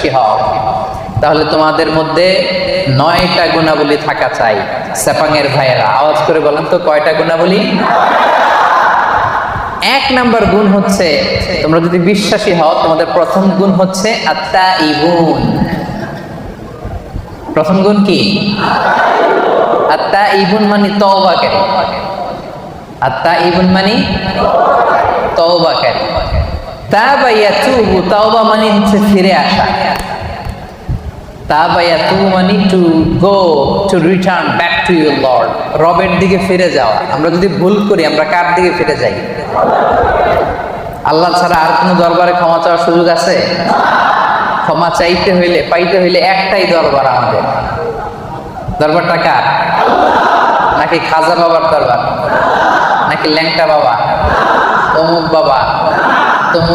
বিশ্বাসী হও, তাহলে তোমাদের মধ্যে 9টা গুণাবলী থাকা চাই। সেপাঙের ভাইয়েরা আওয়াজ করে বলেন তো, কয়টা গুণাবলী? 1 নাম্বার গুণ হচ্ছে, তোমরা যদি বিশ্বাসী হও, তোমাদের প্রথম গুণ হচ্ছে আত্তাইবুন। প্রথম গুণ কি? আত্তাইবুন মানে তওবাকারী। আত্তাইবুন মানে তওবাকারী। তাবা ইয়াতুবু, তাওবা মানে হচ্ছে ফিরে আসা। তাবা ইয়াতুবু মানে to go, to return back to your Lord, রবের দিকে ফিরে যাওয়া। আমরা যদি ভুল করি, আমরা কার দিকে ফিরে যাই? আল্লাহ ছাড়া আর কোনো দরবারে ক্ষমা চাওয়ার সুযোগ আছে? ক্ষমা চাইতে হইলে, পাইতে হইলে একটাই দরবার আমাদের। দরবারটা কার? নাকি খাজা বাবার দরবার? নাকি ল্যাংটা বাবা, অমুক বাবা, তমুক